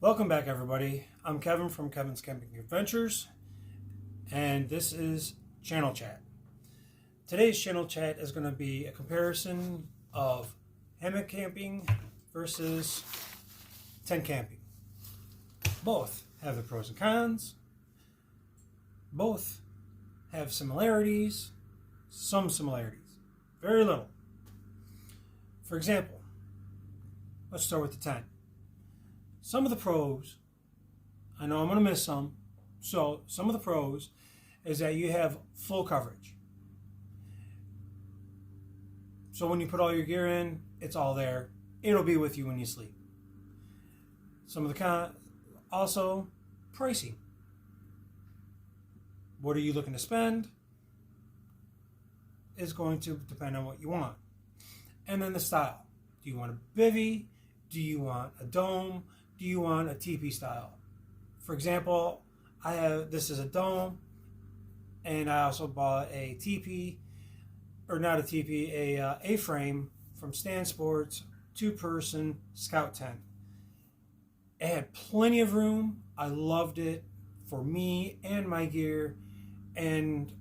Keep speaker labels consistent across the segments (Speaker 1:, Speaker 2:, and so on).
Speaker 1: Welcome back, everybody. I'm Kevin from Kevin's Camping Adventures, and this is Channel Chat. Today's Channel Chat is going to be a comparison of hammock camping versus tent camping. Both have the pros and cons. Both have similarities, some similarities, very little. For example, let's start with the tent. Some of the pros, I know I'm going to miss some, so some of the pros is that you have full coverage. So when you put all your gear in, it's all there. It'll be with you when you sleep. Some of the cons, also pricing. What are you looking to spend is going to depend on what you want. And then the style. Do you want a bivvy? Do you want a dome? Do you want a teepee style? For example, this is a dome, and I also bought a teepee, or not a teepee, a A-frame from Stan Sports, 2-person scout tent. It had plenty of room. I loved it for me and my gear, and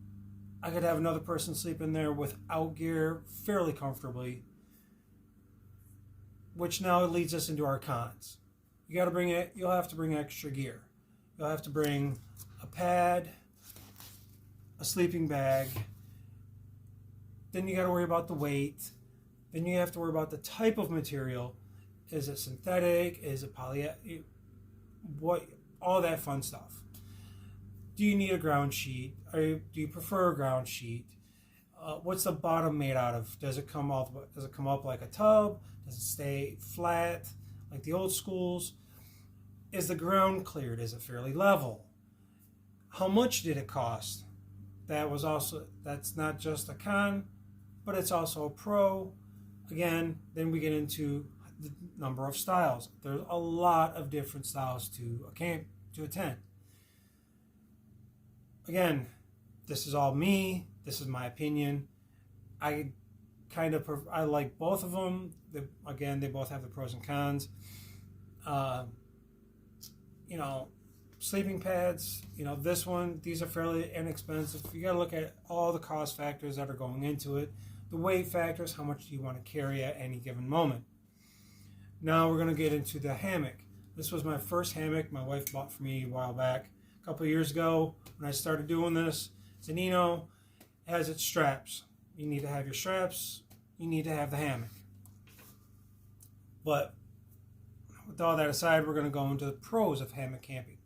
Speaker 1: I could have another person sleep in there without gear fairly comfortably, which now leads us into our cons. You'll have to bring extra gear. You'll have to bring a pad, a sleeping bag. Then you got to worry about the weight. Then you have to worry about the type of material. Is it synthetic? Is it all that fun stuff. Do you need a ground sheet? Do you prefer a ground sheet? What's the bottom made out of? Does it come up like a tub? Does it stay flat like the old schools? Is the ground cleared? Is it fairly level? How much did it cost? That's not just a con, but it's also a pro. Again, then we get into the number of styles. There's a lot of different styles to a tent. Again, this is all me. This is my opinion. I like both of them. They both have the pros and cons. Sleeping pads, these are fairly inexpensive. You got to look at all the cost factors that are going into it. The weight factors, how much do you want to carry at any given moment. Now we're going to get into the hammock. This was my first hammock my wife bought for me a while back, a couple of years ago when I started doing this. Zanino has its straps. You need to have your straps. You need to have the hammock. But with all that aside, we're going to go into the pros of hammock camping.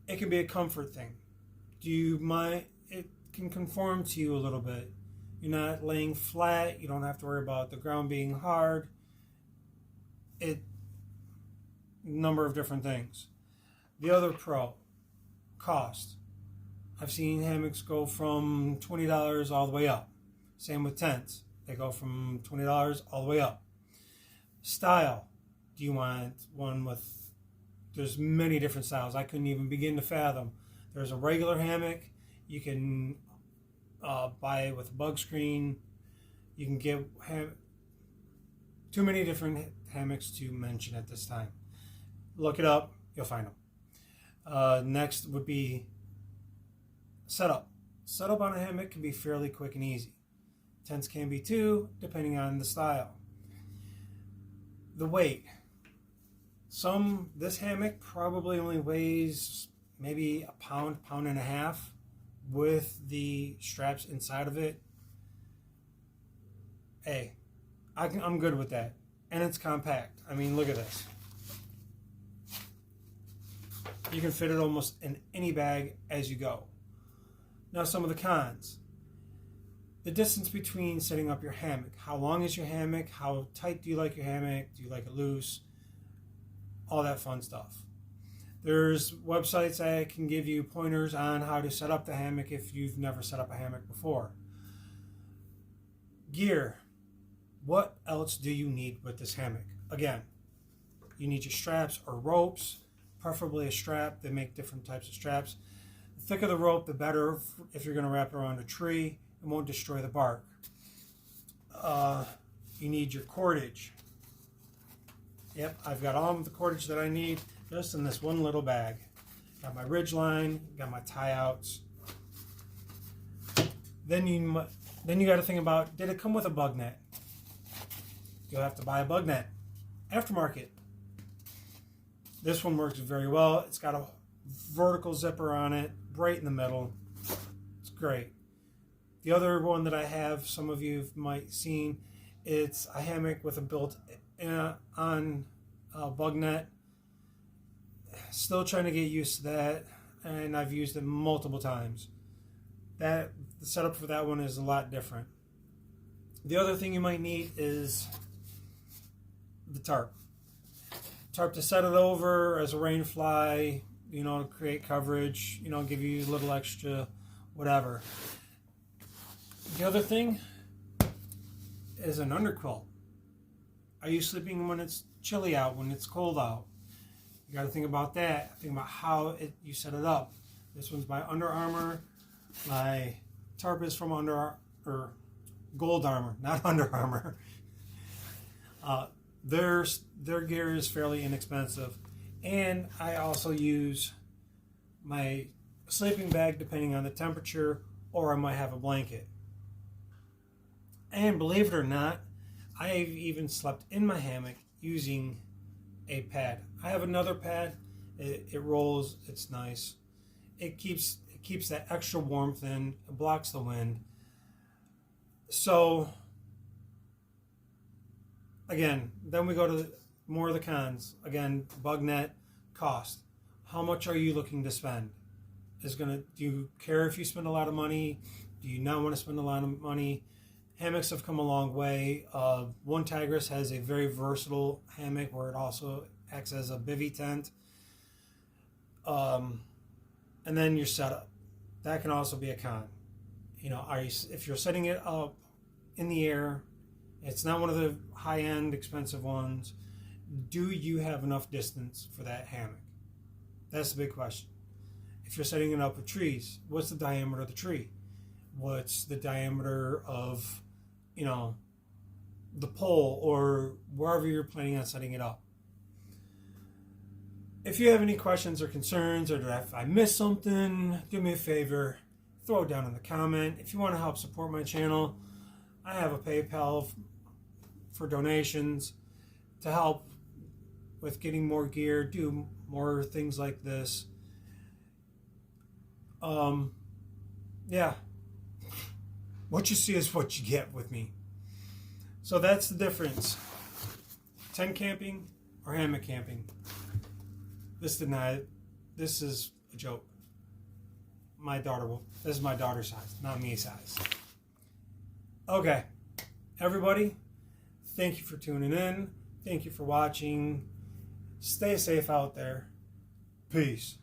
Speaker 1: It can be a comfort thing. It can conform to you a little bit. You're not laying flat. You don't have to worry about the ground being hard. Number of different things. The other pro, cost. I've seen hammocks go from $20 all the way up. Same with tents. They go from $20 all the way up. Style. Do you want one with... There's many different styles. I couldn't even begin to fathom. There's a regular hammock. You can buy it with a bug screen. You can get... Too many different hammocks to mention at this time. Look it up. You'll find them. Next would be setup. Setup on a hammock can be fairly quick and easy. Tents can be too, depending on the style. The weight. This hammock probably only weighs maybe a pound and a half with the straps inside of it. Hey, I'm good with that. And it's compact. I mean, look at this. You can fit it almost in any bag as you go. Now, some of the cons. The distance between setting up your hammock. How long is your hammock? How tight do you like your hammock? Do you like it loose? All that fun stuff. There's websites that can give you pointers on how to set up the hammock if you've never set up a hammock before. Gear. What else do you need with this hammock? Again, you need your straps or ropes, preferably a strap. They make different types of straps. The thicker the rope, the better if you're going to wrap it around a tree. It won't destroy the bark. You need your cordage. Yep, I've got all of the cordage that I need just in this one little bag. Got my ridge line, got my tie outs. Then you got to think about, did it come with a bug net? You'll have to buy a bug net, aftermarket. This one works very well. It's got a vertical zipper on it, right in the middle. It's great. The other one that I have, some of you might seen, it's a hammock with a built-on bug net. Still trying to get used to that, and I've used it multiple times. The setup for that one is a lot different. The other thing you might need is the tarp. Tarp to set it over as a rain fly, to create coverage, give you a little extra whatever. The other thing is an underquilt. Are you sleeping when it's chilly out, when it's cold out? You got to think about that. Think about how you set it up. This one's by Under Armour. My tarp is from Gold Armor, not Under Armour. Their gear is fairly inexpensive, and I also use my sleeping bag depending on the temperature, or I might have a blanket. And believe it or not, I've even slept in my hammock using a pad. I have another pad. It rolls. It's nice. It keeps that extra warmth in. It blocks the wind. So again, then we go to more of the cons. Again, bug net, cost. How much are you looking to spend? Do you care if you spend a lot of money? Do you not want to spend a lot of money? Hammocks have come a long way. One Tigris has a very versatile hammock where it also acts as a bivy tent. And then your setup. That can also be a con. If you're setting it up in the air, it's not one of the high-end, expensive ones. Do you have enough distance for that hammock? That's the big question. If you're setting it up with trees, what's the diameter of the tree? What's the diameter of, the pole or wherever you're planning on setting it up? If you have any questions or concerns, or if I missed something, do me a favor, throw it down in the comment. If you want to help support my channel, I have a PayPal for donations to help with getting more gear, do more things like this. Yeah. What you see is what you get with me. So that's the difference. Tent camping or hammock camping. This is a joke. This is my daughter's size, not me size. Okay. Everybody, thank you for tuning in. Thank you for watching. Stay safe out there. Peace.